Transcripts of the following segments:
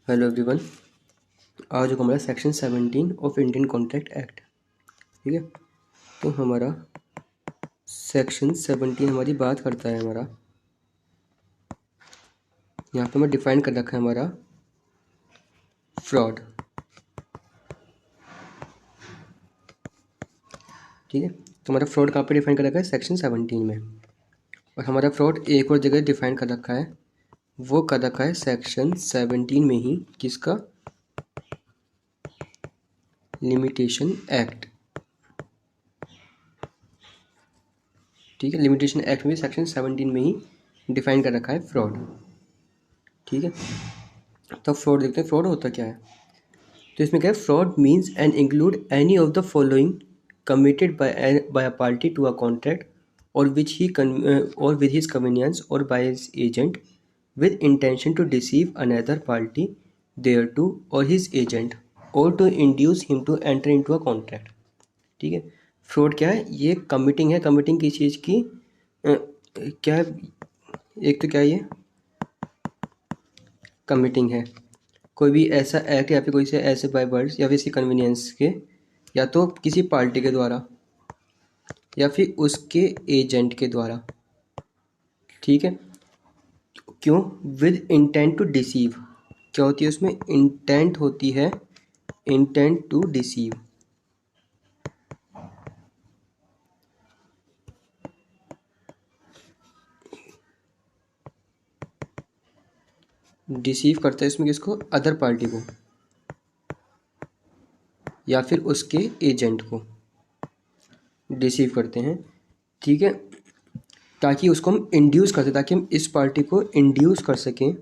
Hello everyone. आज जो हमारा section 17 of Indian contract act, ठीक है। तो हमारा सेक्शन 17 हमारी बात करता है, हमारा यहाँ पे हमें डिफाइन कर रखा है हमारा फ्रॉड, ठीक है। तो हमारा फ्रॉड कहाँ पे डिफाइन कर रखा है? सेक्शन 17 में। और हमारा फ्रॉड एक और जगह डिफाइन कर रखा है, वो कर रखा है सेक्शन 17 में ही, किसका? लिमिटेशन एक्ट, ठीक है। लिमिटेशन एक्ट में सेक्शन 17 में ही डिफाइन कर रखा है फ्रॉड, ठीक है। तो फ्रॉड देखते हैं, फ्रॉड होता क्या है। तो इसमें क्या है? Fraud means and include any of the following committed by a party to a contract or which he or with his connivance or by his agent with intention to deceive another party thereto or his agent or to induce him to enter into a contract, ठीक है। Fraud क्या है? ये committing है। Committing किस चीज़ की? क्या है? एक तो क्या है, ये कमिटिंग है कोई भी ऐसा एक्ट या फिर कोई से ऐसे बाय वर्ड्स या फिर इसकी कन्वीनियंस के, या तो किसी पार्टी के द्वारा या फिर उसके एजेंट के द्वारा, ठीक है। क्यों? With intent to deceive. क्या होती है उसमें? इंटेंट होती है, इंटेंट टू डिसीव। डिसीव करता है इसमें किसको? अदर पार्टी को या फिर उसके एजेंट को डिसीव करते हैं, ठीक है। ताकि उसको हम इंड्यूस करते, ताकि हम इस पार्टी को इंड्यूस कर सकें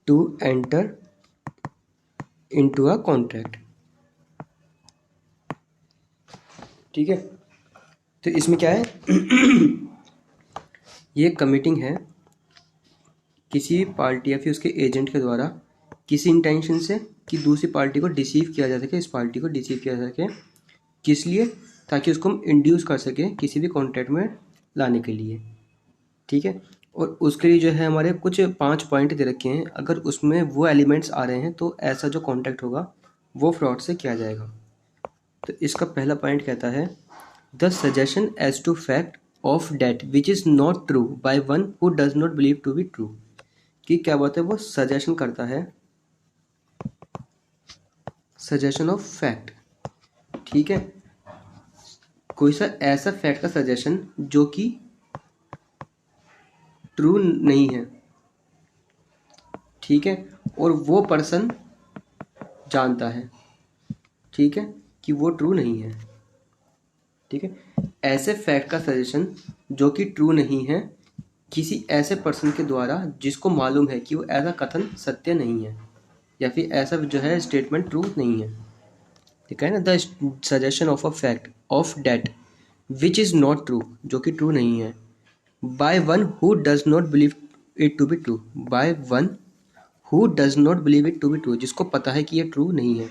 to enter into a contract, ठीक है। तो इसमें क्या है? ये कमिटिंग है किसी पार्टी या फिर उसके एजेंट के द्वारा किसी इंटेंशन से कि दूसरी पार्टी को डिसीव किया जा सके, इस पार्टी को डिसीव किया जा सके। किस लिए? ताकि उसको हम इंड्यूस कर सकें किसी भी कॉन्ट्रैक्ट में लाने के लिए, ठीक है। और उसके लिए जो है हमारे कुछ 5 पॉइंट दे रखे हैं। अगर उसमें वो एलिमेंट्स आ रहे हैं तो ऐसा जो कॉन्ट्रैक्ट होगा वो फ्रॉड से किया जाएगा। तो इसका पहला पॉइंट कहता है the suggestion as to fact of that which is not true by one who does not believe to be true. कि क्या बात है? वो सजेशन करता है, सजेशन ऑफ फैक्ट, ठीक है। कोई सा ऐसा फैक्ट का सजेशन जो कि ट्रू नहीं है, ठीक है। और वो पर्सन जानता है, ठीक है, कि वो ट्रू नहीं है, ठीक है। ऐसे फैक्ट का सजेशन जो कि ट्रू नहीं है किसी ऐसे पर्सन के द्वारा जिसको मालूम है कि वो ऐसा कथन सत्य नहीं है या फिर ऐसा जो है स्टेटमेंट ट्रू नहीं है, ठीक है ना। The suggestion of a fact of that which is not true, जो कि ट्रू नहीं है, by one who does not believe it to be true, by one who does not believe it to be true, जिसको पता है कि ये true नहीं है,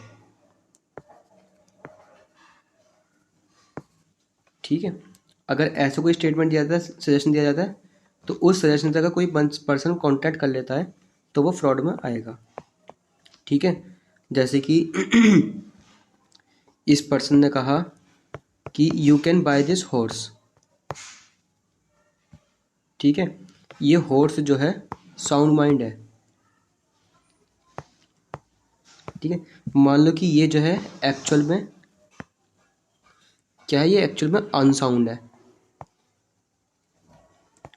ठीक है। अगर ऐसा कोई स्टेटमेंट दिया जाता है, सजेशन दिया जाता है, तो उस सजेशन से अगर कोई पर्सन कॉन्टैक्ट कर लेता है तो वो फ्रॉड में आएगा, ठीक है। जैसे कि इस पर्सन ने कहा कि you can by this horse, ठीक है। ये हॉर्स जो है साउंड माइंड है, ठीक है। मान लो कि ये जो है एक्चुअल में क्या है? ये एक्चुअल में अनसाउंड है,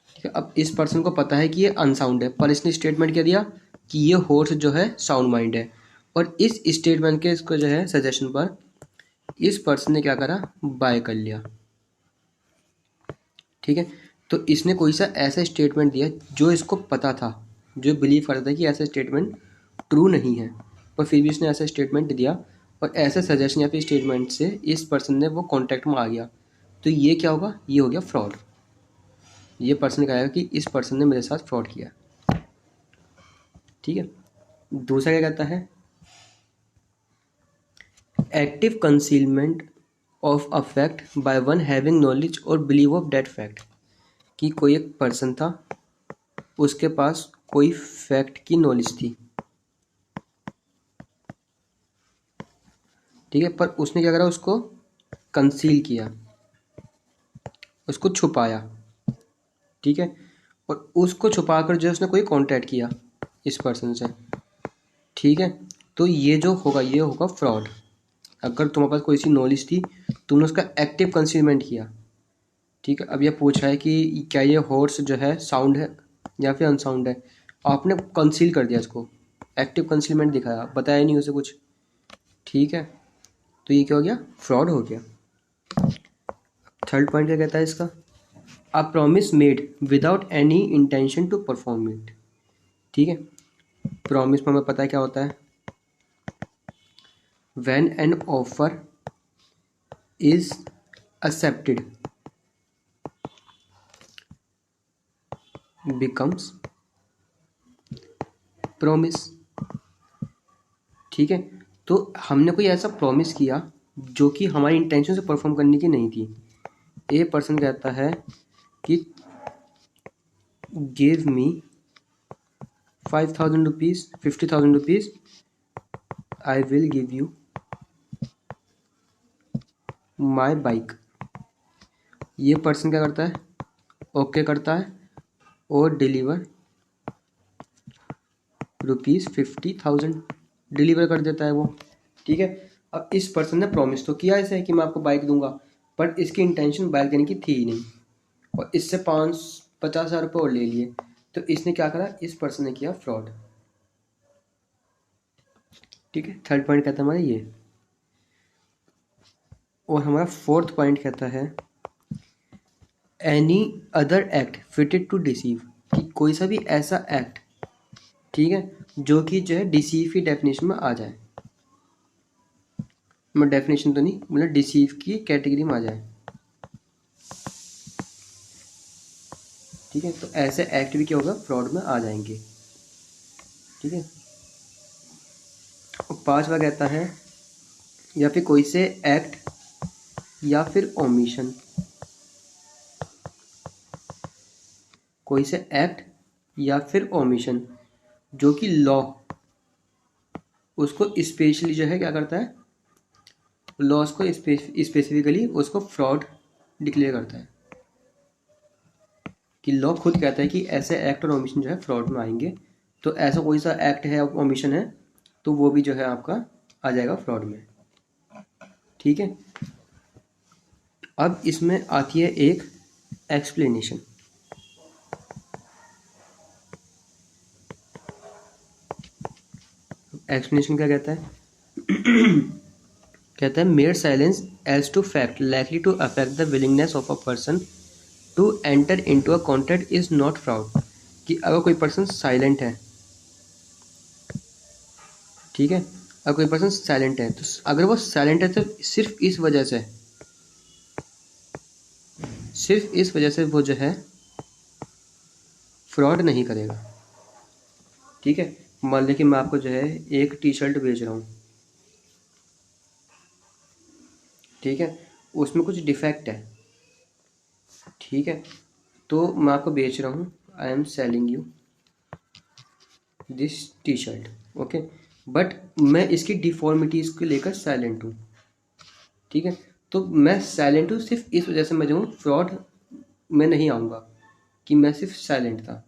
ठीक है। अब इस पर्सन को पता है कि ये अनसाउंड है, पर इसने स्टेटमेंट क्या दिया कि ये हॉर्स जो है साउंड माइंड है। और इस स्टेटमेंट के इसको जो है सजेशन पर इस पर्सन ने क्या करा? बाय कर लिया, ठीक है। तो इसने कोई सा ऐसा स्टेटमेंट दिया जो इसको पता था, जो बिलीव करता था कि ऐसा स्टेटमेंट ट्रू नहीं है, पर फिर भी इसने ऐसा स्टेटमेंट दिया और ऐसे सजेशन या फिर स्टेटमेंट से इस पर्सन ने वो कॉन्टैक्ट में आ गया। तो ये क्या होगा? ये हो गया फ्रॉड। ये पर्सन कहेगा कि इस पर्सन ने मेरे साथ फ्रॉड किया, ठीक है। दूसरा क्या कहता है? Active concealment of a fact by one having knowledge और बिलीव ऑफ दैट फैक्ट। कि कोई एक पर्सन था, उसके पास कोई फैक्ट की नॉलेज थी, ठीक है, पर उसने क्या करा, उसको कंसील किया, उसको छुपाया, ठीक है, और उसको छुपाकर जो है उसने कोई कांटेक्ट किया इस पर्सन से, ठीक है, तो ये जो होगा ये होगा फ्रॉड। अगर तुम्हारे पास कोई सी नॉलेज थी, तुमने उसका एक्टिव कंसीलमेंट किया, ठीक है। अब ये पूछा है कि क्या ये हॉर्स जो है साउंड है या फिर अनसाउंड है, आपने कंसील कर दिया इसको, एक्टिव कंसीलमेंट दिखाया, बताया नहीं उसे कुछ, ठीक है, तो ये क्या हो गया, फ्रॉड हो गया। थर्ड पॉइंट क्या कहता है इसका, a promise made without any intention to perform it, ठीक है। प्रॉमिस में हमें पता है क्या होता है, when an offer is accepted becomes promise, ठीक है। तो हमने कोई ऐसा प्रॉमिस किया जो कि हमारी इंटेंशन से परफॉर्म करने की नहीं थी। ए पर्सन कहता है कि give me 5,000 rupees, 50,000 rupees, I will give you my bike. ये पर्सन क्या करता है, ओके करता है और डिलीवर ₹50,000 डिलीवर कर देता है वो, ठीक है। अब इस पर्सन ने प्रॉमिस तो किया ऐसे है कि मैं आपको बाइक दूंगा, बट इसकी इंटेंशन बाइक देने की थी ही नहीं, और इससे 50,000 रुपये और ले लिए, तो इसने क्या करा, इस पर्सन ने किया फ्रॉड, ठीक है। थर्ड पॉइंट कहता है हमारा ये, और हमारा फोर्थ पॉइंट कहता है any other act fitted to deceive, कि कोई सा भी ऐसा एक्ट, ठीक है, जो कि जो है डिसीव की डेफिनेशन में आ जाए, मैं डेफिनेशन तो नहीं मतलब डिसीव की कैटेगरी में आ जाए, ठीक है। तो ऐसे एक्ट भी क्या होगा, फ्रॉड में आ जाएंगे, ठीक है। और पांचवा कहता है या फिर कोई से एक्ट या फिर ओमिशन, कोई से एक्ट या फिर ओमिशन जो कि लॉ उसको स्पेशली जो है क्या करता है, लॉ को स्पेसिफिकली उसको फ्रॉड डिक्लेयर करता है, कि लॉ खुद कहता है कि ऐसे एक्ट और ओमिशन जो है फ्रॉड में आएंगे, तो ऐसा कोई सा एक्ट है ओमिशन है तो वो भी जो है आपका आ जाएगा फ्रॉड में, ठीक है। अब इसमें आती है एक एक्सप्लेनेशन, एक्सप्लेनेशन क्या कहता है, कहता है mere silence as to fact likely to affect the willingness of a person to enter into a contract is not fraud, कि अगर कोई पर्सन साइलेंट है, ठीक है, अगर कोई पर्सन साइलेंट है तो अगर वो साइलेंट है तो सिर्फ इस वजह से वो जो है फ्रॉड नहीं करेगा, ठीक है। मान लीजिए कि मैं आपको जो है एक टी शर्ट बेच रहा हूँ, ठीक है, उसमें कुछ डिफेक्ट है, ठीक है, तो मैं आपको बेच रहा हूँ, I am selling you this T shirt, okay, but मैं इसकी डिफॉर्मिटीज़ को लेकर साइलेंट हूँ, ठीक है। तो मैं साइलेंट हूँ सिर्फ इस वजह से मैं जो हूँ फ्रॉड में नहीं आऊँगा, कि मैं सिर्फ साइलेंट था,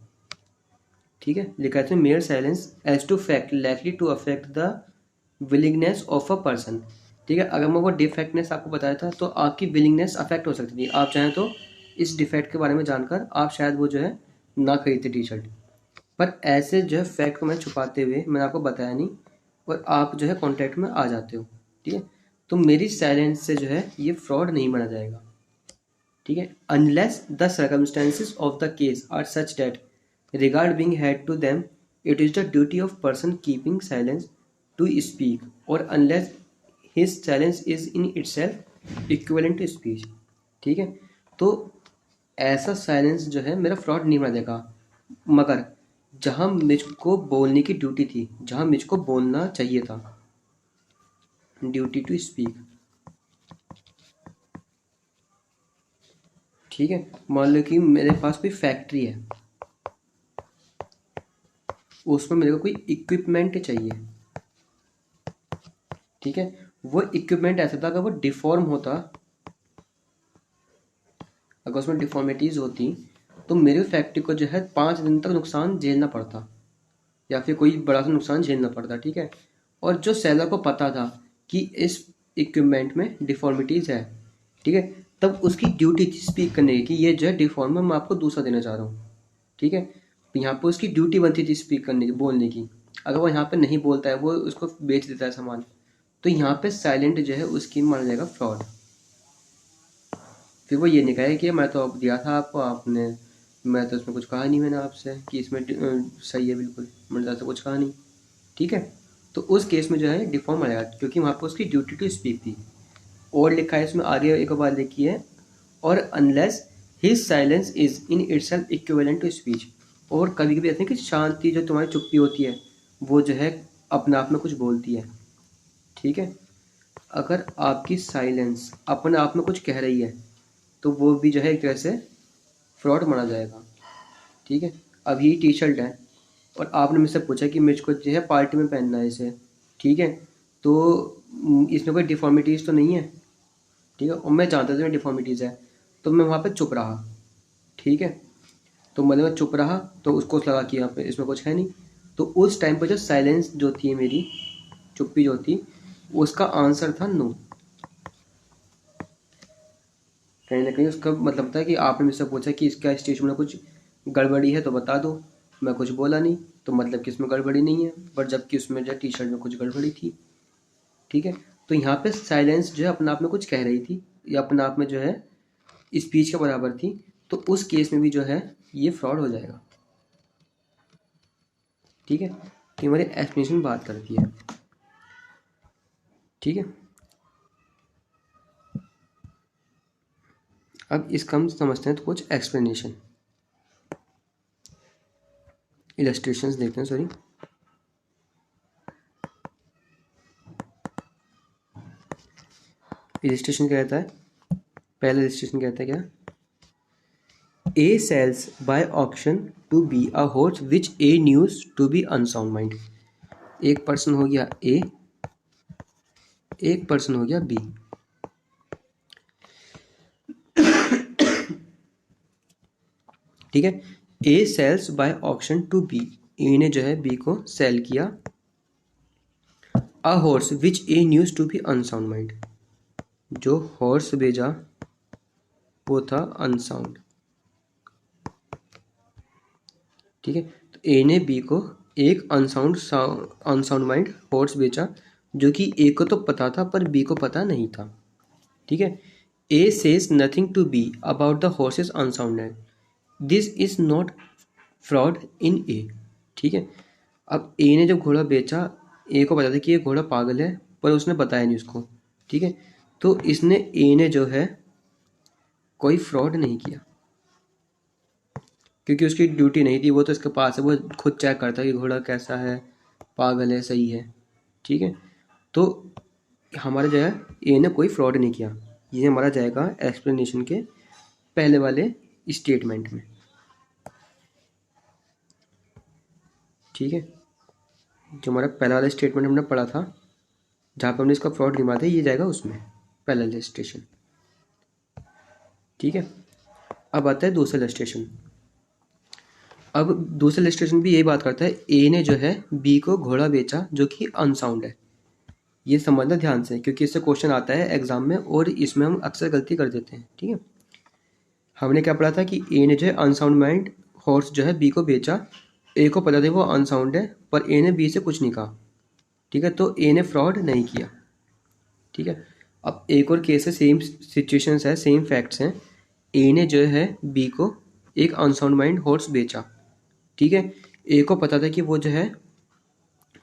ठीक है। लिखा है mere silence as to fact likely to affect the willingness of a person, ठीक है। अगर मैं वो डिफेक्टनेस आपको बताया था तो आपकी विलिंगनेस अफेक्ट हो सकती थी, आप चाहें तो इस डिफेक्ट के बारे में जानकर आप शायद वो जो है ना खरीदते टी शर्ट, पर ऐसे जो है फैक्ट को मैं छुपाते हुए मैंने आपको बताया नहीं, और आप जो है कॉन्टैक्ट में आ जाते हो, ठीक है। तो मेरी साइलेंस से जो है ये फ्रॉड नहीं माना जाएगा, ठीक है, unless the circumstances of the case are such that regard being had to them it is the duty of person keeping silence to speak, or unless his silence is in itself equivalent to speech, ठीक है। तो ऐसा silence जो है मेरा fraud नहीं बना देगा, मगर जहां मुझको बोलने की ड्यूटी थी, जहां मुझको बोलना चाहिए था, ड्यूटी टू स्पीक, ठीक है। मान लो कि मेरे पास कोई फैक्ट्री है, उसमें मेरे को कोई इक्विपमेंट चाहिए, ठीक है। वो इक्विपमेंट ऐसा था, अगर वो डिफॉर्म होता, अगर उसमें डिफॉर्मिटीज होती तो मेरी फैक्ट्री को जो है 5 दिन तक नुकसान झेलना पड़ता, या फिर कोई बड़ा सा नुकसान झेलना पड़ता, ठीक है। और जो सेलर को पता था कि इस इक्विपमेंट में डिफॉर्मिटीज है, ठीक है, तब उसकी ड्यूटी थी स्पीक करने की कि ये जो है डिफॉर्म है, मैं आपको दूसरा देना चाह रहा हूँ, ठीक है। तो यहाँ पर उसकी ड्यूटी बनती थी स्पीक करने की, बोलने की। अगर वो यहाँ पे नहीं बोलता है, वो उसको बेच देता है सामान, तो यहाँ पे साइलेंट जो है उसकी मान जाएगा फ्रॉड। फिर वो ये नहीं कहेगा कि मैं तो अब दिया था आपको, आपने, मैं तो इसमें कुछ कहा नहीं, मैंने आपसे कि इसमें सही है बिल्कुल, मैंने तो ऐसा कुछ कहा नहीं, ठीक है। तो उस केस में जो है डिफॉर्म आएगा, क्योंकि वहाँ पर उसकी ड्यूटी टू स्पीक थी। और लिखा है इसमें आगे एक बार लिखी है, और unless his silence is in itself equivalent to speech. और कभी कभी ऐसे कि शांति, जो तुम्हारी चुप्पी होती है, वो जो है अपने आप में कुछ बोलती है, ठीक है। अगर आपकी साइलेंस अपने आप में कुछ कह रही है, तो वो भी जो है एक तरह से फ्रॉड माना जाएगा, ठीक है। अब ये टी शर्ट है, और आपने मुझसे पूछा कि मुझको जो है पार्टी में पहनना है इसे, ठीक है। तो इसमें कोई डिफॉर्मिटीज़ तो नहीं है, ठीक है, और मैं जानता था इसमें डिफॉर्मिटीज़ है, तो मैं वहाँ पे चुप रहा, ठीक है। तो मतलब मैं चुप रहा, तो उसको लगा कि यहाँ पे इसमें कुछ है नहीं। तो उस टाइम पर जो साइलेंस जो थी मेरी, चुप्पी जो थी, उसका आंसर था नो। कहीं ना कहीं उसका मतलब था कि आपने मुझसे पूछा कि इसका स्टेशन में कुछ गड़बड़ी है तो बता दो, मैं कुछ बोला नहीं, तो मतलब कि इसमें गड़बड़ी नहीं है, बट जबकि उसमें जो टी शर्ट में कुछ गड़बड़ी थी, ठीक है। तो यहाँ पे साइलेंस जो है अपने आप में कुछ कह रही थी, या अपने आप में जो है स्पीच के बराबर थी, तो उस केस में भी जो है ये फ्रॉड हो जाएगा, ठीक है। तो हमारी एक्सप्लेनेशन बात करती है, ठीक है। अब इसका हम समझते हैं तो कुछ एक्सप्लेनेशन, इलस्ट्रेशंस देखते हैं, सॉरी। इलस्ट्रेशन क्या कहता है, पहला इलस्ट्रेशन कहता है क्या, A sells by auction to B a horse which A knew to be unsound mind। एक पर्सन हो गया A, एक पर्सन हो गया B, ठीक है। A sells by auction to B, A ने जो है B को सेल किया a horse which A knew to be unsound mind, जो हॉर्स बेचा वो था अनसाउंड, ठीक है। तो ए ने बी को एक अनसाउंड माइंड हॉर्स बेचा, जो कि ए को तो पता था पर बी को पता नहीं था, ठीक है। A says nothing to B about the horse's unsoundness, this is not fraud in A, ठीक है। अब ए ने जब घोड़ा बेचा, ए को पता था कि ये घोड़ा पागल है, पर उसने बताया नहीं उसको, ठीक है। तो इसने ए ने जो है कोई फ्रॉड नहीं किया, क्योंकि उसकी ड्यूटी नहीं थी, वो तो इसके पास है, वो खुद चेक करता है कि घोड़ा कैसा है, पागल है, सही है, ठीक है। तो हमारा जो है ए ने कोई फ्रॉड नहीं किया, ये हमारा जाएगा एक्सप्लेनेशन के पहले वाले स्टेटमेंट में, ठीक है। जो हमारा पहला वाला स्टेटमेंट हमने पढ़ा था, जहाँ पे हमने इसका फ्रॉड गिनवा था, ये जाएगा उसमें पहला रजिस्ट्रेशन, ठीक है। अब आता है दूसरा रजिस्ट्रेशन। अब दूसरा रजिस्ट्रेशन भी यही बात करता है, ए ने जो है बी को घोड़ा बेचा जो कि अनसाउंड है। ये समझना ध्यान से, क्योंकि इससे क्वेश्चन आता है एग्जाम में, और इसमें हम अक्सर गलती कर देते हैं, ठीक है। हमने क्या पढ़ा था कि ए ने जो है अनसाउंड माइंड हॉर्स जो है बी को बेचा, ए को पता था वो अनसाउंड है, पर ए ने बी से कुछ नहीं कहा, ठीक है। तो ए ने फ्रॉड नहीं किया, ठीक है। अब एक और केस है, सेम सिचुएशंस है, सेम फैक्ट्स हैं। ए ने जो है बी को एक अनसाउंड माइंड हॉर्स बेचा, ठीक है। ए को पता था कि वो जो है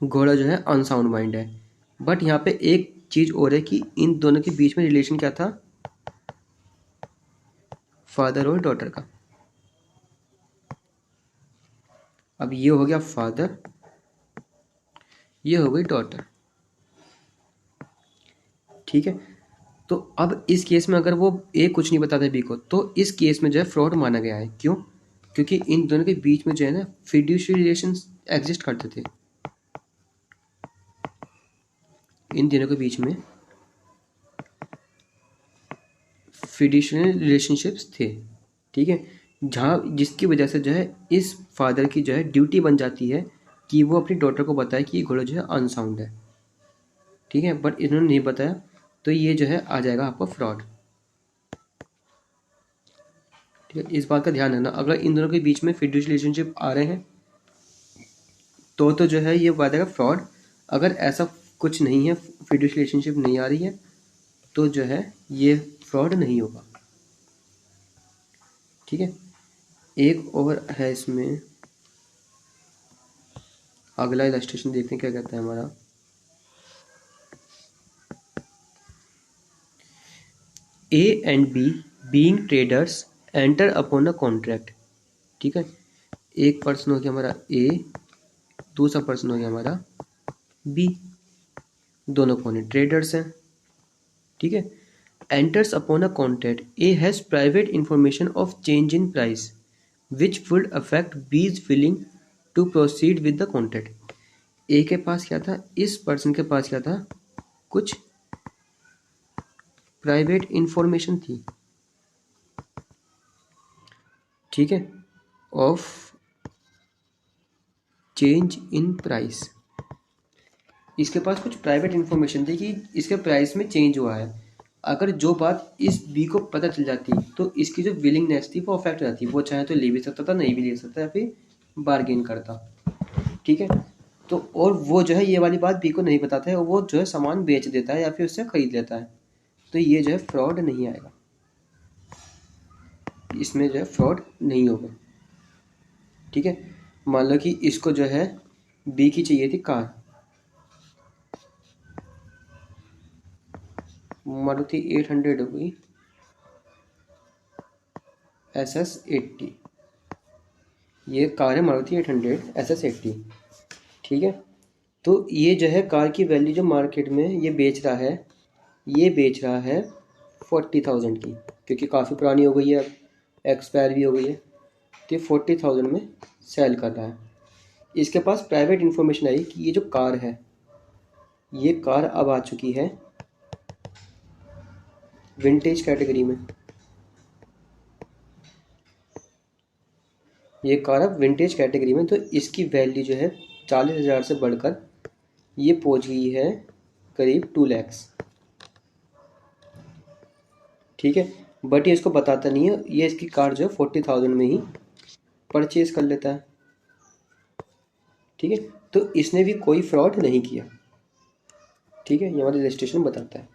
घोड़ा जो है अनसाउंड माइंड है, बट यहाँ पे एक चीज़ और है कि इन दोनों के बीच में रिलेशन क्या था, फादर और डॉटर का। अब ये हो गया फादर, ये हो गई डॉटर, ठीक है। तो अब इस केस में अगर वो ए कुछ नहीं बताता बी को, तो इस केस में जो है फ्रॉड माना गया है, क्यों, क्योंकि इन दोनों के बीच में जो है ना फिड्यूशियरी रिलेशन एग्जिस्ट करते थे, इन दोनों के बीच में फिड्यूशियरी रिलेशनशिप्स थे, ठीक है, जहाँ जिसकी वजह से जो है इस फादर की जो है ड्यूटी बन जाती है कि वो अपनी डॉटर को बताए कि ये घोड़ा जो है अनसाउंड है, ठीक है, बट इन्होंने नहीं बताया, तो ये जो है आ जाएगा आपका फ्रॉड, ठीक है। इस बात का ध्यान रखना, अगर इन दोनों के बीच में फिड्यूशियरी रिलेशनशिप आ रहे हैं तो जो है ये आ जाएगा फ्रॉड। अगर ऐसा कुछ नहीं है, फिड्यूशियरी रिलेशनशिप नहीं आ रही है, तो जो है ये फ्रॉड नहीं होगा, ठीक है। एक और है इसमें, अगला इलस्ट्रेशन देखते हैं क्या कहता है हमारा। A and B being traders enter upon a contract, ठीक है। एक पर्सन हो गया हमारा ए, दूसरा पर्सन हो गया हमारा बी, दोनों कौन है, ट्रेडर्स हैं, ठीक है। Enters upon a contract, A has private information of change in price which would affect B is willing to proceed with the contract. A के पास क्या था, इस पर्सन के पास क्या था, कुछ प्राइवेट इंफॉर्मेशन थी, ठीक है, ऑफ चेंज इन प्राइस। इसके पास कुछ प्राइवेट इंफॉर्मेशन थी कि इसके प्राइस में चेंज हुआ है। अगर जो बात इस बी को पता चल जाती तो इसकी जो विलिंगनेस थी वो अफेक्ट हो जाती, वो चाहे तो ले भी सकता था, नहीं भी ले सकता, या फिर बार्गेन करता, ठीक है। तो और वो जो है ये वाली बात बी को नहीं बताता है, और वो जो है सामान बेच देता है या फिर उससे खरीद लेता है, तो ये जो है फ्रॉड नहीं आएगा, इसमें जो है फ्रॉड नहीं होगा, ठीक है। मान लो कि इसको जो है बी की चाहिए थी कार, मारुति 800 हो गई SS80, ये कार है मारुति 800 SS80, ठीक है। तो ये जो है कार की वैल्यू जो मार्केट में ये बेच रहा है, ये बेच रहा है 40,000 की, क्योंकि काफ़ी पुरानी हो गई है, एक्सपायर भी हो गई है, तो ये 40,000 में सेल कर रहा है। इसके पास प्राइवेट इन्फॉर्मेशन आई कि ये जो कार है, ये कार अब आ चुकी है विंटेज कैटेगरी में, ये कार अब विंटेज कैटेगरी में, तो इसकी वैल्यू जो है 40,000 से बढ़कर ये पहुंच गई है करीब 2 लाख, ठीक है। बट ये इसको बताता नहीं है, ये इसकी कार जो है 40,000 में ही परचेज कर लेता है, ठीक है। तो इसने भी कोई फ्रॉड नहीं किया, ठीक है, ये हमारा रजिस्ट्रेशन बताता है।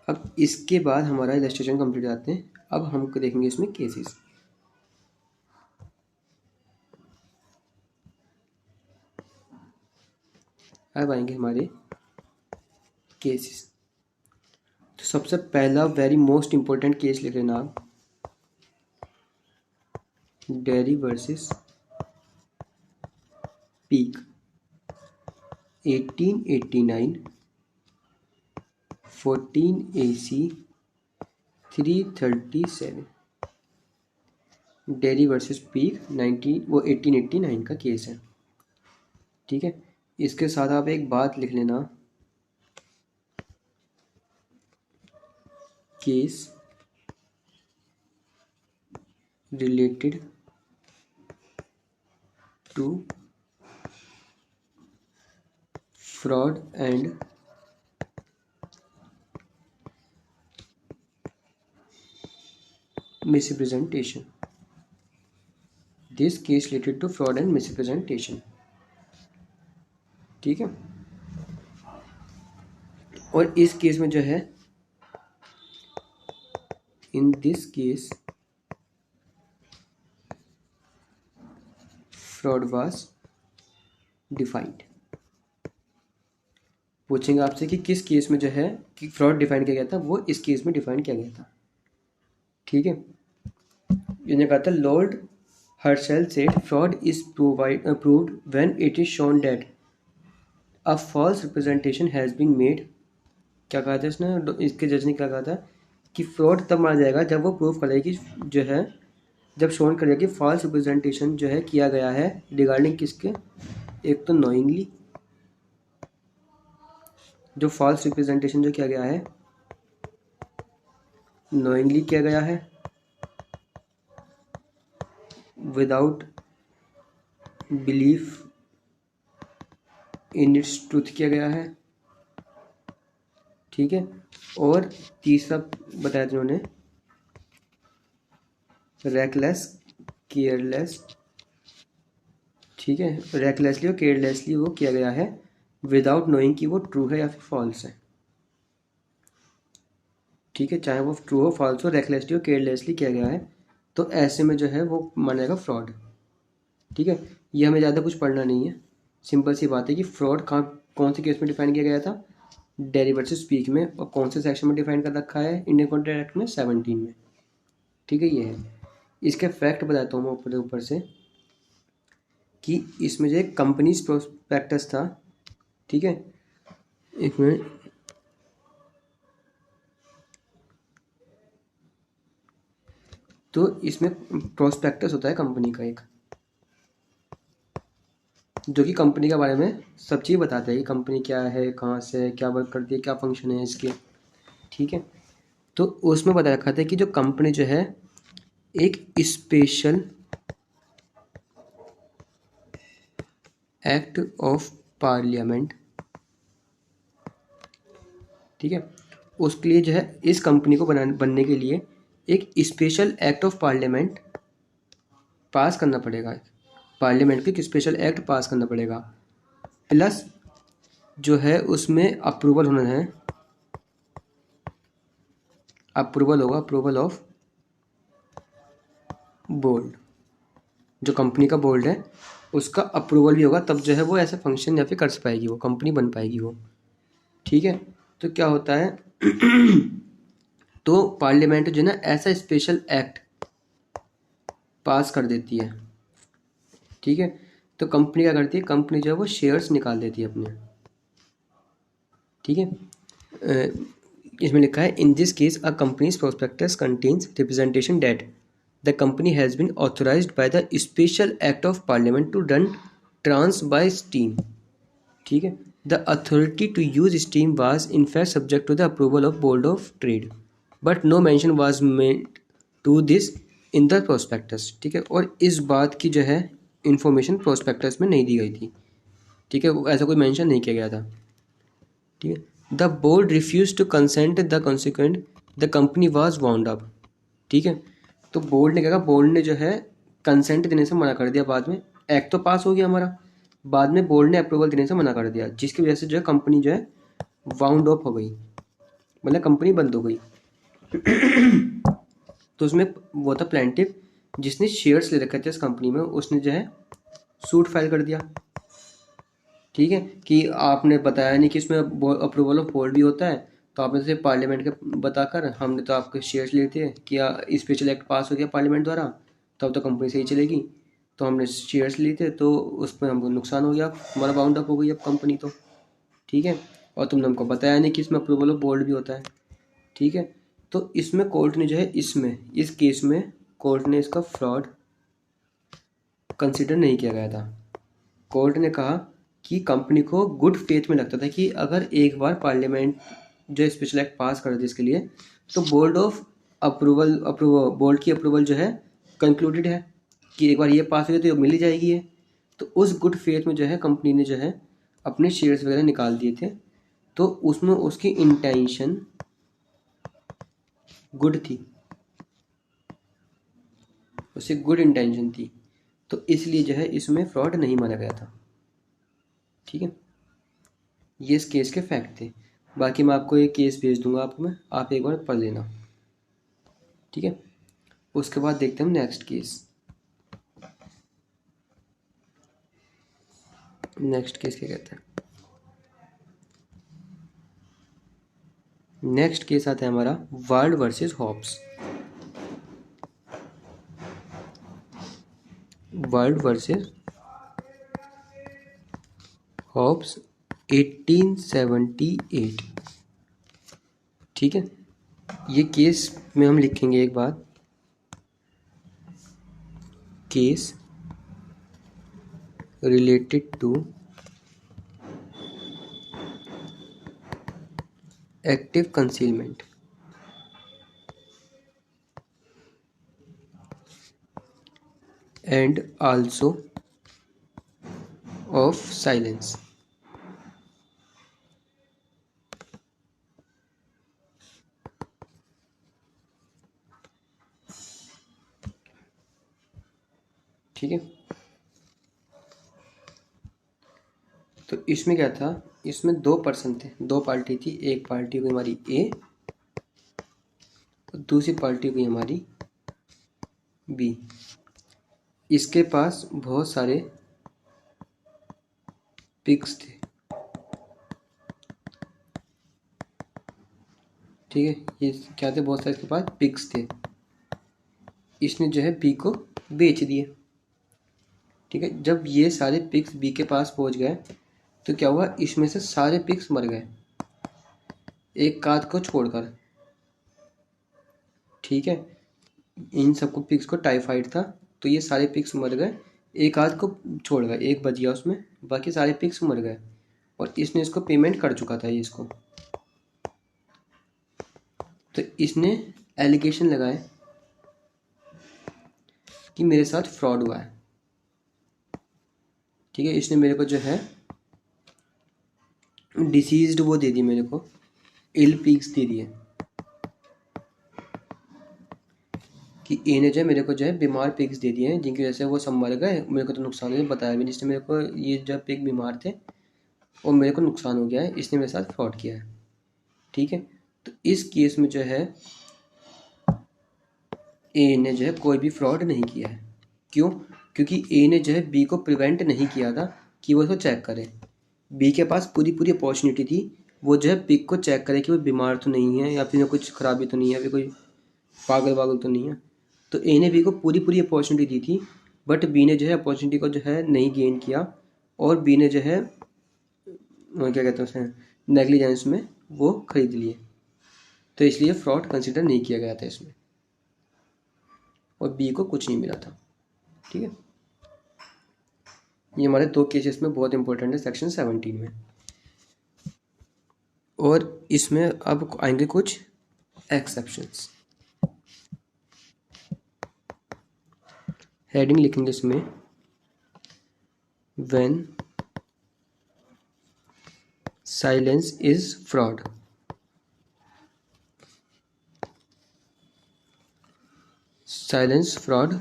अब इसके बाद हमारा रजिस्ट्रेशन कंप्लीट हो जाते हैं, अब हम देखेंगे इसमें केसेस। अब आएंगे हमारे केसेस। तो सबसे पहला वेरी मोस्ट इंपॉर्टेंट केस लिख लेना आप, dairy versus peak 1889 14 AC 337, dairy versus peak 1889 का केस है, ठीक है। इसके साथ आप एक बात लिख लेना, case related to fraud and misrepresentation, this case related to fraud and misrepresentation, ठीक है। और इस केस में जो है, in this case fraud was defined, पूछेंगे आपसे कि किस केस में जो है कि फ्रॉड डिफाइन किया गया था, वो इस केस में डिफाइन किया गया था, ठीक है। इन्होंने कहा था Lord Herschell said fraud is proved when it is shown that a false representation has been made. क्या कहा था इसने, इसके जज ने क्या कहा था कि फ्रॉड तब माना जाएगा जब वो प्रूफ करे कि जो है, जब शोन करेगा कि फॉल्स रिप्रेजेंटेशन जो है किया गया है रिगार्डिंग किसके, एक तो नोइंगली, जो फॉल्स रिप्रेजेंटेशन जो किया गया है नोइंगली किया गया है, without belief in its truth किया गया है, ठीक है। और तीसरा बताया था उन्होंने, रेकलेस, केयरलेस, ठीक है, रेकलेसली और केयरलेसली वो किया गया है विदाउट नोइंग कि वो ट्रू है या फिर फॉल्स है, ठीक है। चाहे वो ट्रू हो फॉल्स हो, रेकलेसली और केयरलेसली किया गया है, तो ऐसे में जो है वो माना जाएगा फ्रॉड, ठीक है। ये हमें ज़्यादा कुछ पढ़ना नहीं है, सिंपल सी बात है कि फ्रॉड कहाँ कौन से केस में डिफाइन किया गया था, डेरिवेटिव स्पीक में, और कौन से सेक्शन में डिफाइन कर रखा है इंडियन कॉन्ट्रैक्ट एक्ट में 17 में, ठीक है। ये है, इसके फैक्ट बताता हूँ मैं ऊपर ऊपर से कि इसमें जो एक कंपनीज प्रोस्पेक्टस था, ठीक है, एक मिनट, तो इसमें प्रोस्पेक्टस होता है कंपनी का एक, जो कि कंपनी के बारे में सब चीज़ बताता है कि कंपनी क्या है, कहाँ से है, क्या वर्क करती है, क्या फंक्शन है इसके, ठीक है। तो उसमें बता रखा था कि जो कंपनी जो है एक स्पेशल एक्ट ऑफ पार्लियामेंट, ठीक है, उसके लिए जो है इस कंपनी को बनने के लिए एक स्पेशल एक्ट ऑफ पार्लियामेंट पास करना पड़ेगा, पार्लियामेंट के एक स्पेशल एक्ट पास करना पड़ेगा, प्लस जो है उसमें अप्रूवल होना है, अप्रूवल होगा, अप्रूवल ऑफ बोर्ड, जो कंपनी का बोर्ड है उसका अप्रूवल भी होगा, तब जो है वो ऐसे फंक्शन या फिर कर पाएगी, वो कंपनी बन पाएगी वो, ठीक है। तो क्या होता है तो पार्लियामेंट जो है ना ऐसा स्पेशल एक्ट पास कर देती है, ठीक है। तो कंपनी क्या करती है, कंपनी जो है वो शेयर्स निकाल देती है अपने, ठीक है। इसमें लिखा है in this case a company's prospectus contains representation that the company has been authorised by the special act of parliament to run trams by steam, ठीक है। The authority to use steam was in fact subject to the approval of board of trade, but no mention was made to this in the prospectus, ठीक है। और इस बात की जो है इंफॉर्मेशन प्रोस्पेक्टस में नहीं दी गई थी, ठीक है, ऐसा कोई मेंशन नहीं किया गया था, ठीक है। The board refuse to consent the consequent the company was wound up, ठीक है। तो बोर्ड ने क्या कहा, बोर्ड ने जो है कंसेंट देने से मना कर दिया, बाद में एक्ट तो पास हो गया हमारा, बाद में बोर्ड ने अप्रूवल देने से मना कर दिया, जिसकी वजह से जो है कंपनी जो है वाउंड ऑफ हो गई, मतलब कंपनी बंद हो गई। तो उसमें वो था प्लेंटिफ जिसने शेयर्स ले रखे थे इस कंपनी में, उसने जो है सूट फाइल कर दिया, ठीक है, कि आपने बताया नहीं कि इसमें अप्रूवल ऑफ बोर्ड भी होता है, तो आपने से पार्लियामेंट के बताकर हमने तो आपके शेयर्स लिए थे कि स्पेशल एक्ट पास हो गया पार्लियामेंट द्वारा, तो अब तो कंपनी सही चलेगी, तो हमने शेयर्स लिए थे तो उसमें हमको नुकसान हो गया, हमारा बाउंड अप हो गई अब कंपनी तो, ठीक है। और तुमने हमको बताया नहीं कि इसमें अप्रूवल ऑफ बोर्ड भी होता है, ठीक है। तो इसमें कोर्ट ने जो है इस केस में कोर्ट ने इसका फ्रॉड कंसिडर नहीं किया गया था। कोर्ट ने कहा कि कंपनी को गुड फेथ में लगता था कि अगर एक बार पार्लियामेंट जो स्पेशल एक्ट पास कर दे इसके लिए, तो बोर्ड ऑफ अप्रूवल बोर्ड की अप्रूवल जो है कंक्लूडेड है कि एक बार ये पास हो गया तो ये मिल ही जाएगी है। तो उस गुड फेथ में जो है कंपनी ने जो है अपने शेयर्स वगैरह निकाल दिए थे, तो उसमें उसकी इंटेंशन गुड थी, उससे गुड इंटेंशन थी, तो इसलिए जो है इसमें फ्रॉड नहीं माना गया था, ठीक है। ये इस केस के फैक्ट थे, बाकी मैं आपको एक केस भेज दूंगा आपको मैं, आप एक बार पढ़ लेना, ठीक है। उसके बाद देखते हैं हम नेक्स्ट केस। नेक्स्ट केस क्या कहते हैं, नेक्स्ट केस आता है हमारा Ward versus Hobbs, Ward versus Hobbs 1878, ठीक है। ये केस में हम लिखेंगे एक बार, case related to active concealment and also of silence. ठीक है, तो इसमें क्या था, इसमें दो पर्सन थे, दो पार्टी थी, एक पार्टी हुई हमारी ए और दूसरी पार्टी हुई हमारी बी। इसके पास बहुत सारे पिक्स थे। ठीक है, ये क्या थे, बहुत सारे इसके पास पिक्स थे। इसने जो है बी को बेच दिए। ठीक है, जब ये सारे पिक्स बी के पास पहुंच गए तो क्या हुआ, इसमें से सारे पिक्स मर गए एक काद को छोड़कर। ठीक है, इन सबको पिक्स को टाइफाइड था तो ये सारे पिक्स मर गए, एक आध को छोड़ गए, एक बच गया उसमें, बाकी सारे पिक्स मर गए। और इसने इसको पेमेंट कर चुका था ये इसको। तो इसने एलिगेशन लगाए कि मेरे साथ फ्रॉड हुआ है। ठीक है, इसने मेरे को जो है डिसीज्ड वो दे दी, मेरे को इल पिक्स दे दिए कि ए ने जो है मेरे को जो है बीमार पिग्स दे दिए हैं जिनकी वजह से वो सब मर गए, मेरे को तो नुकसान हो गया, बताया भी नहीं इसने मेरे को। ये जब पिग बीमार थे और मेरे को नुकसान हो गया है, इसने मेरे साथ फ्रॉड किया है। ठीक है, तो इस केस में जो है ए ने जो है कोई भी फ्रॉड नहीं किया है। क्यों? क्योंकि ए ने जो है बी को प्रिवेंट नहीं किया था कि वो इसको चेक करे। बी के पास पूरी पूरी अपॉर्चुनिटी थी, वो जो है पिग को चेक करे कि वो बीमार तो नहीं है या फिर कुछ खराबी तो नहीं है, फिर कोई पागल वागल तो नहीं है। तो ए ने बी को पूरी पूरी अपॉर्चुनिटी दी थी, बट बी ने जो है अपॉर्चुनिटी को जो है नहीं गेन किया और बी ने जो है क्या कहते हैं उसे, नेग्लिजेंस में वो खरीद लिए। तो इसलिए फ्रॉड कंसिडर नहीं किया गया था इसमें और बी को कुछ नहीं मिला था। ठीक है, ये हमारे दो केसेस में बहुत इंपॉर्टेंट है सेक्शन 17 में। और इसमें अब आएंगे कुछ एक्सेप्शंस। हेडिंग लिखेंगे इसमें, when silence is fraud. Silence fraud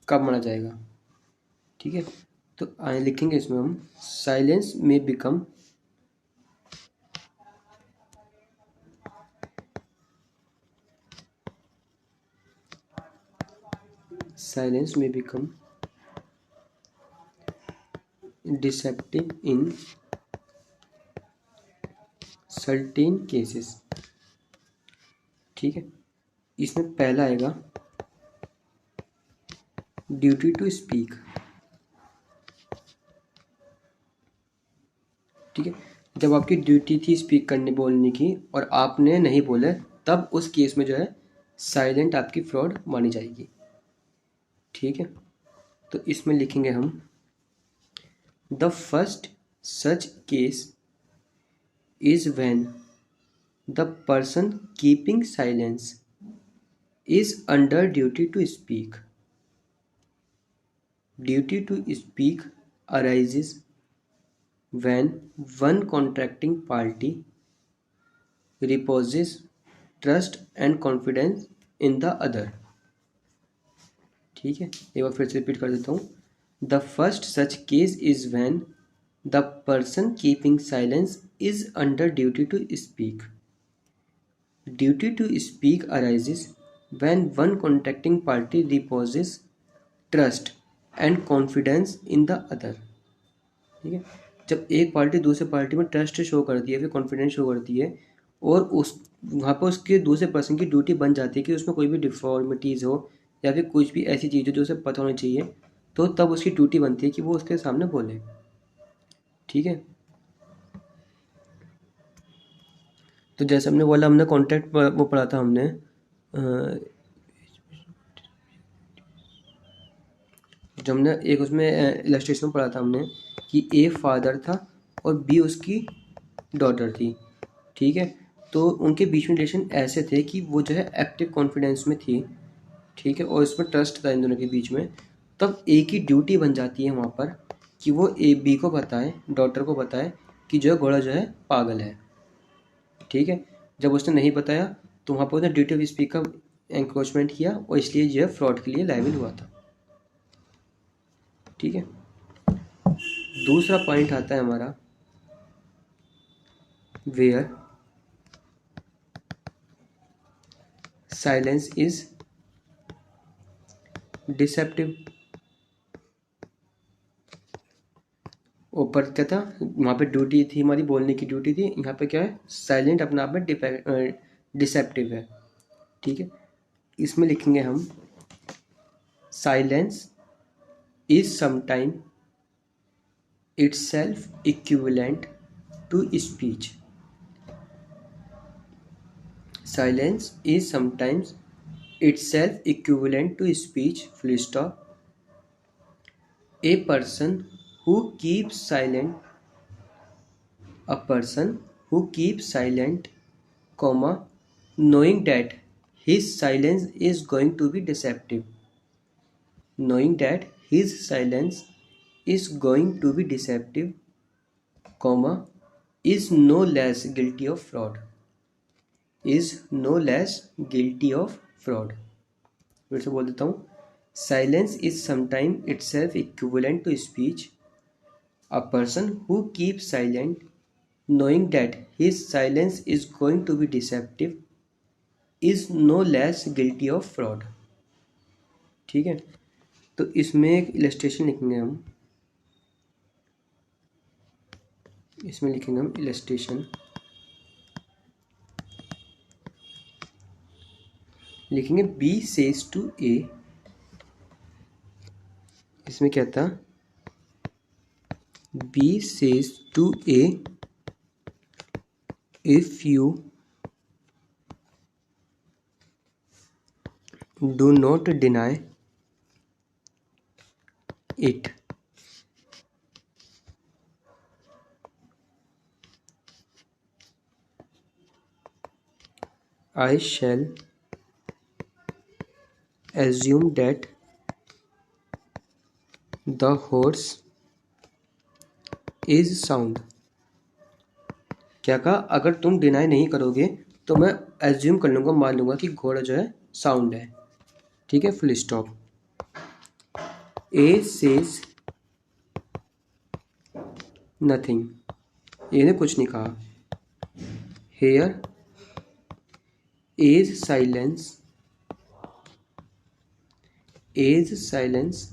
कब माना जाएगा? ठीक है, तो आए लिखेंगे इसमें हम, साइलेंस में become silence may become deceptive in certain cases। ठीक है, इसमें पहला आएगा ड्यूटी टू स्पीक। ठीक है, जब आपकी ड्यूटी थी स्पीक करने बोलने की और आपने नहीं बोले, तब उस केस में जो है साइलेंट आपकी फ्रॉड मानी जाएगी। ठीक है, तो इसमें लिखेंगे हम, the first such case is when the person keeping silence is under duty to speak. Duty to speak arises when one contracting party reposes trust and confidence in the other। ठीक है, एक बार फिर से रिपीट कर देता हूँ, the first such case is when the person keeping silence is under duty to speak. Duty to speak arises when one contracting party reposes trust and confidence in the other। ठीक है, जब एक party दूसरे party में trust show करती है, फिर confidence show करती है और उस वहाँ पर उसके दूसरे पर्सन की ड्यूटी बन जाती है कि उसमें कोई भी डिफॉर्मिटीज़ हो या फिर कुछ भी ऐसी चीज़ हो जो उसे पता होनी चाहिए, तो तब उसकी ड्यूटी बनती है कि वो उसके सामने बोले। ठीक है, तो जैसे हमने बोला, हमने कॉन्ट्रैक्ट वो पढ़ा था हमने, जब हमने एक उसमें इलस्ट्रेशन पढ़ा था हमने कि ए फादर था और बी उसकी डॉटर थी, ठीक है। तो उनके बीच में रिलेशन ऐसे थे कि वो जो है एक्टिव कॉन्फिडेंस में थी, ठीक है, और इसमें ट्रस्ट था इन दोनों के बीच में। तब ए की ड्यूटी बन जाती है वहाँ पर कि वो ए बी को बताए, डॉटर को बताए कि जो है घोड़ा जो है पागल है, ठीक है। जब उसने नहीं बताया तो वहाँ पर उसने ड्यूटी ऑफ स्पीक का एंक्रोचमेंट किया और इसलिए जो है फ्रॉड के लिए लायबल हुआ था, ठीक है। दूसरा पॉइंट आता है हमारा, वेयर साइलेंस इज डिसेप्टिव। ऊपर क्या था, वहाँ पे ड्यूटी थी हमारी, बोलने की ड्यूटी थी, यहाँ पे क्या है, साइलेंट अपने आप में डिसेप्टिव है, ठीक है। इसमें लिखेंगे हम, silence is sometime itself equivalent to speech. Silence is sometimes itself equivalent to speech. Full stop. A person who keeps silent, a person who keeps silent, comma, knowing that his silence is going to be deceptive. Knowing that his silence is going to be deceptive, comma, is no less guilty of fraud. Is no less guilty of fraud. फिर से बोल देता हूँ, silence is sometime itself equivalent to speech. A person who keeps silent, knowing that his silence is going to be deceptive, is no less guilty of fraud. ठीक है, तो इसमें एक इलस्ट्रेशन लिखेंगे हम, इसमें लिखेंगे हम इलस्ट्रेशन, लिखेंगे B says to A। इसमें क्या था, B says to A, if you do not deny it, I shall assume that the horse is sound। क्या कहा, अगर तुम डिनाई नहीं करोगे तो मैं एज्यूम कर लूँगा, मान लूँगा कि घोड़ा जो है साउंड है, ठीक है। Full stop. A says nothing, A ने कुछ नहीं कहा। Here as silence, as silence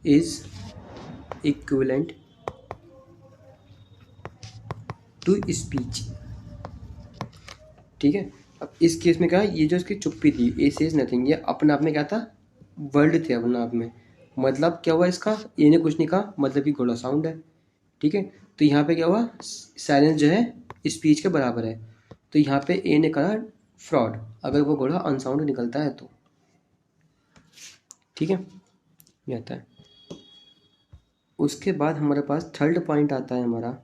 is equivalent to speech, ठीक है। अब इस केस में क्या है, ये जो इसकी चुप्पी थी, ए सेज नथिंग, ये अपने आप में क्या था, वर्ड थे अपने आप में। मतलब क्या हुआ इसका, ये ने कुछ नहीं कहा, मतलब कि घोड़ा साउंड है, ठीक है। तो यहाँ पे क्या हुआ, साइलेंस जो है स्पीच के बराबर है। तो यहाँ पे ए ने कहा फ्रॉड, अगर वो घोड़ा अनसाउंड निकलता है तो, ठीक है, ये आता है। उसके बाद हमारे पास थर्ड पॉइंट आता है हमारा,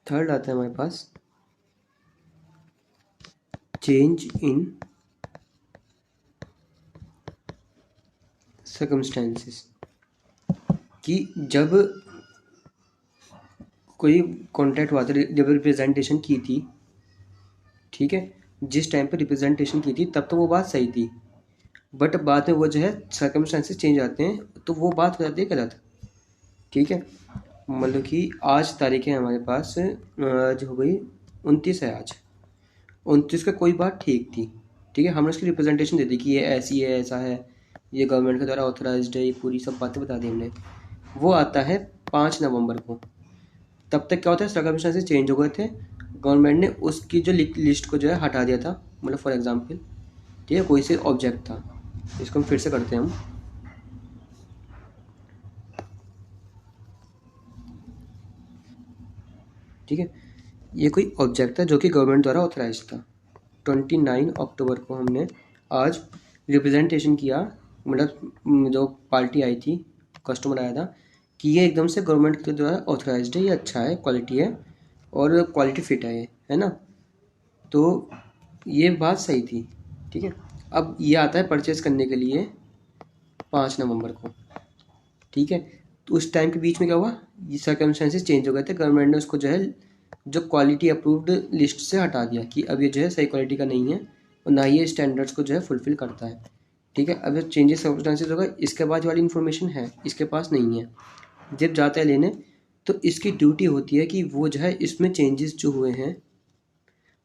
थर्ड आता है हमारे पास, चेंज इन सर्कमस्टेंसेस। कि जब कोई कॉन्ट्रैक्ट हुआ था, जब रिप्रेजेंटेशन की थी, ठीक है, जिस टाइम पे रिप्रेजेंटेशन की थी तब तो वो बात सही थी, बट बाद में वो जो है सर्कमस्टेंसेस चेंज आते हैं तो वो बात हो जाती है गलत, ठीक है। मतलब कि आज तारीख है हमारे पास, आज हो गई 29 है, आज 29 का कोई बात ठीक थी, ठीक है, हमने उसकी रिप्रेजेंटेशन दे दी कि ये ऐसी है, ऐसा है, ये गवर्नमेंट के द्वारा ऑथराइज्ड है, ये पूरी सब बातें बता दी हमने। वो आता है 5 नवंबर को, तब तक क्या होता है, सर्कमस्टेंसेस चेंज हो गए थे, गवर्नमेंट ने उसकी जो लिस्ट को जो है हटा दिया था, मतलब फॉर एग्जांपल ठीक है कोई से ऑब्जेक्ट था, इसको हम फिर से करते हैं हम। ठीक है, ये कोई ऑब्जेक्ट था जो कि गवर्नमेंट द्वारा ऑथराइज था। 29 अक्टूबर को हमने आज रिप्रेजेंटेशन किया, मतलब जो पार्टी आई थी, कस्टमर आया था कि ये एकदम से गवर्नमेंट के द्वारा ऑथराइज्ड है, ये अच्छा है, क्वालिटी है और क्वालिटी फिट है ये, है ना। तो ये बात सही थी। ठीक है, अब ये आता है परचेज करने के लिए 5 नवंबर को। ठीक है, तो उस टाइम के बीच में क्या हुआ, ये सर्कमस्टेंसेस चेंज हो गए थे, गवर्नमेंट ने उसको जो है जो क्वालिटी अप्रूव्ड लिस्ट से हटा दिया कि अब ये जो है सही क्वालिटी का नहीं है और ना ही ये स्टैंडर्ड्स को जो है फुलफिल करता है। ठीक है, अब जो चेंजेस सर्कमस्टेंसेस होगा इसके बाद वाली इन्फॉर्मेशन है इसके पास नहीं है, जब जाता है लेने तो इसकी ड्यूटी होती है कि वो जो है इसमें चेंजेस जो हुए हैं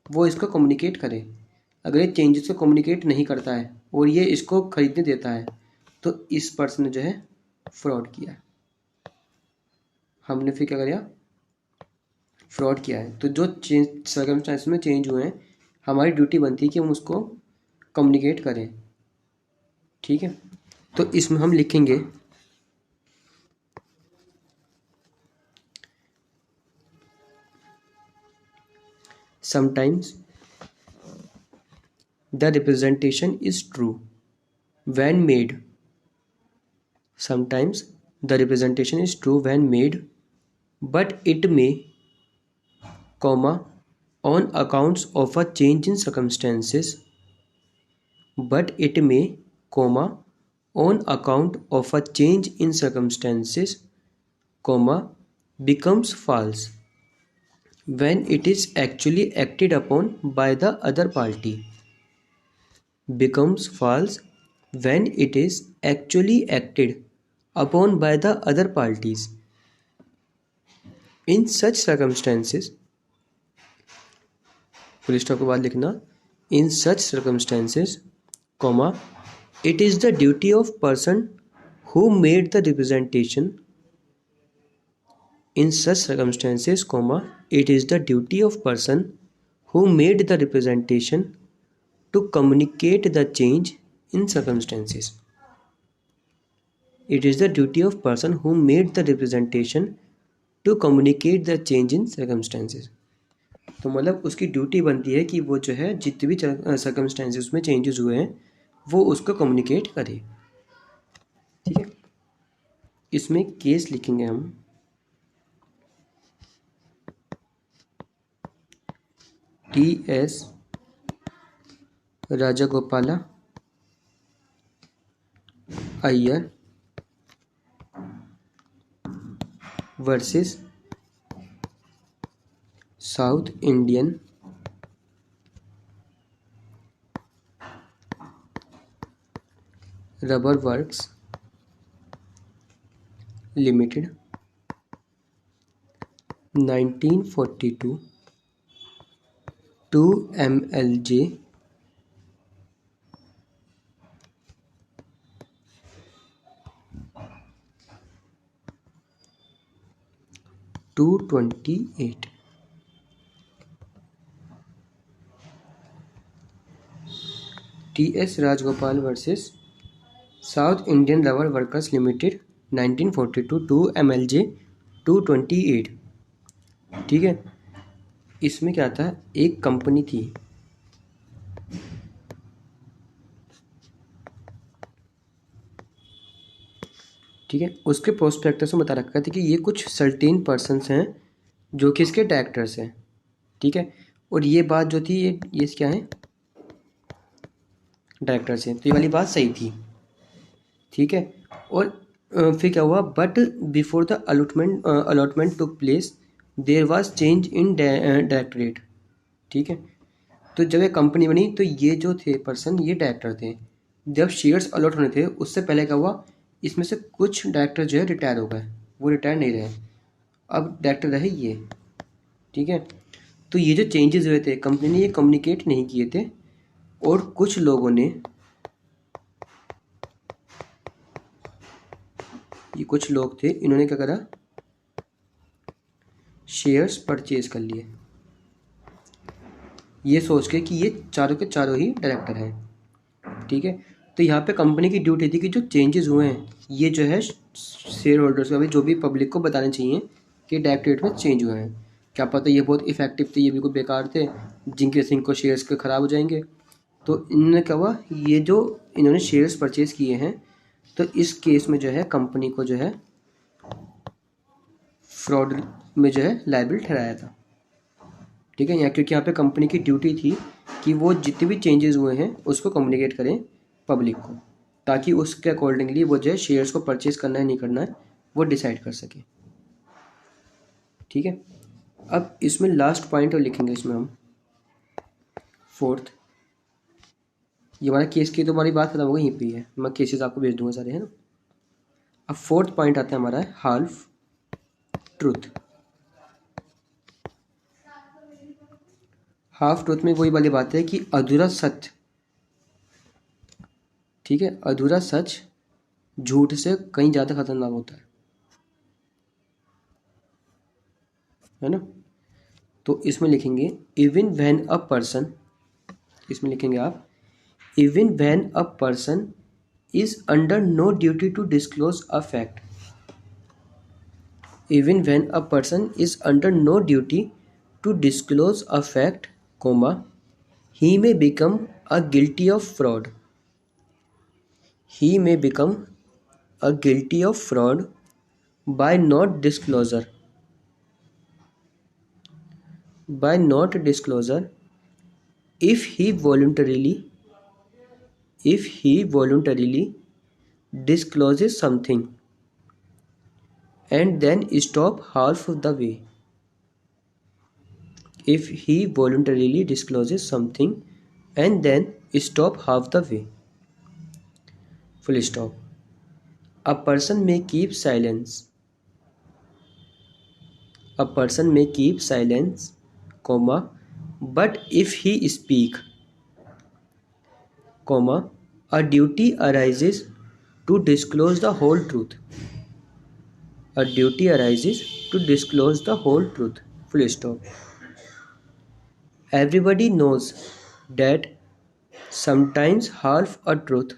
वो इसको कम्युनिकेट करे। अगर ये चेंजेस को कम्युनिकेट नहीं करता है और ये इसको खरीदने देता है तो इस पर्सन ने जो है फ्रॉड किया है। हमने फिर क्या किया, फ्रॉड किया है। तो जो चेंज सर्कमस्टेंस में चेंज हुए हैं हमारी ड्यूटी बनती है कि हम उसको कम्युनिकेट करें। ठीक है, तो इसमें हम लिखेंगे sometimes the representation is true when made, sometimes the representation is true when made, but it may, comma, on accounts of a change in circumstances, but it may, comma, on account of a change in circumstances, comma, becomes false when it is actually acted upon by the other party, becomes false when it is actually acted upon by the other parties. In such circumstances, full stop के बाद लिखना, in such circumstances, comma, it is the duty of person who made the representation. In such circumstances, comma, it is the duty of person who made the representation to communicate the change in circumstances. It is the duty of person who made the representation to communicate the change in circumstances. तो मतलब उसकी duty बनती है कि वो जो है जितने भी सर्कमस्टेंसेस में चेंजेस हुए हैं वो उसको कम्युनिकेट करे। ठीक है, इसमें केस लिखेंगे हम, T S. Rajagopala Iyer versus South Indian rubber works limited 1942 2 MLJ 228। T S. Rajagopal versus South Indian rubber workers limited 1942 2 MLJ 228। ठीक है, इसमें क्या था, एक कंपनी थी, ठीक है, उसके प्रोस्पेक्टस में बता रखा था कि ये कुछ सर्टेन पर्सन्स हैं जो कि इसके डायरेक्टर्स हैं। ठीक है, और ये बात जो थी ये क्या है, डायरेक्टर्स हैं, तो ये वाली बात सही थी। ठीक है, और फिर क्या हुआ, but before the allotment took place there was change in directorate. ठीक है, तो जब ये कंपनी बनी तो ये जो थे पर्सन ये डायरेक्टर थे, जब शेयर्स अलॉट होने थे उससे पहले क्या हुआ, इसमें से कुछ डायरेक्टर जो है रिटायर हो गए, वो रिटायर नहीं रहे, अब डायरेक्टर रहे ये। ठीक है, तो ये जो चेंजेस हुए थे कंपनी ने ये कम्युनिकेट नहीं किए थे और कुछ लोगों ने, ये कुछ लोग थे इन्होंने क्या करा, शेयर्स परचेज कर लिए। ये सोच के कि ये चारों के चारों ही डायरेक्टर हैं। ठीक है, तो यहाँ पे कंपनी की ड्यूटी थी कि जो चेंजेस हुए हैं ये जो है शेयर होल्डर्स को, जो भी पब्लिक को बताने चाहिए कि डायरेक्टरेट में चेंज हुए हैं। क्या पता ये बहुत इफेक्टिव थे, ये बिल्कुल बेकार थे, जिनके सिंह को शेयर्स के ख़राब हो जाएंगे। तो इन्होंने क्या हुआ, ये जो इन्होंने शेयर्स परचेज किए हैं, तो इस केस में जो है कंपनी को जो है फ्रॉड में जो है लायबिल ठहराया था। ठीक है, यहाँ क्योंकि यहाँ पे कंपनी की ड्यूटी थी कि वो जितने भी चेंजेस हुए हैं उसको कम्युनिकेट करें पब्लिक को, ताकि उसके अकॉर्डिंगली वो जो है शेयर्स को परचेज करना है नहीं करना है वो डिसाइड कर सके। ठीक है, अब इसमें लास्ट पॉइंट और लिखेंगे इसमें हम फोर्थ। ये हमारा केस की तो हमारी बात खत्म हो गई, यहीं पे ही है, मैं केसेस आपको भेज दूंगा सारे, है ना। अब फोर्थ पॉइंट आता है हमारा हाल्फ ट्रूथ। हाफ ट्रूथ में वही वाली बात है कि अधूरा सत्य, ठीक है, अधूरा सच झूठ से कहीं ज़्यादा खतरनाक होता है ना। तो इसमें लिखेंगे इवन व्हेन अ पर्सन, इसमें लिखेंगे आप even when a person is under no duty to disclose a fact, even when a person is under no duty to disclose a fact, comma, he may become a guilty of fraud. He may become a guilty of fraud by not disclosure. By not disclosure, if he voluntarily, if he voluntarily discloses something and then stop half the way. If he voluntarily discloses something and then stop half the way. Full stop. A person may keep silence. A person may keep silence, comma, but if he speak, comma, a duty arises to disclose the whole truth. A duty arises to disclose the whole truth. Full stop. Everybody knows that sometimes half a truth.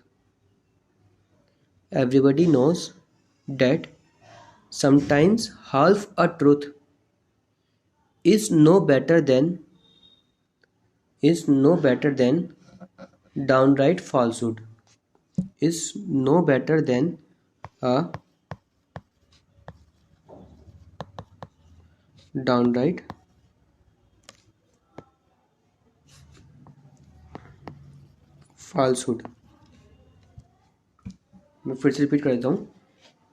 Everybody knows that sometimes half a truth is no better than downright falsehood. Is no better than a downright falsehood. मैं फिर से repeat कर देता हूँ।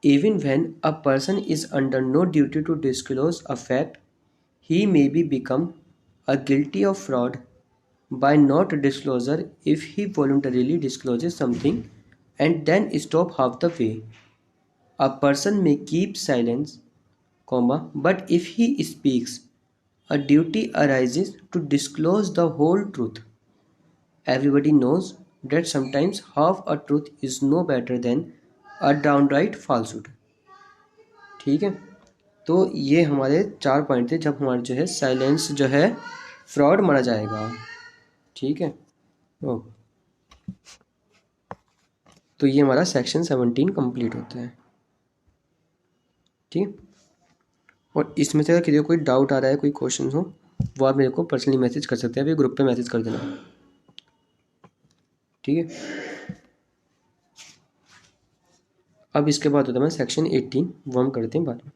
Even when a person is under no duty to disclose a fact, he may be become a guilty of fraud by not disclosure if he voluntarily discloses something and then stop half the way. A person may keep silence, comma, but if he speaks, a duty arises to disclose the whole truth. Everybody knows that sometimes half a truth is no better than a downright falsehood. ठीक है, तो ये हमारे 4 point थे जब हमारे जो है साइलेंस जो है फ्रॉड माना जाएगा। ठीक है, तो ये हमारा सेक्शन 17 कंप्लीट होता है। ठीक है, और इसमें से अगर किसी को कोई डाउट आ रहा है, कोई क्वेश्चन हो, वो आप मेरे को पर्सनली मैसेज कर सकते हैं, अभी ग्रुप पे मैसेज कर देना। ठीक है, अब इसके बाद होता है सेक्शन 18, वो हम करते हैं बाद में।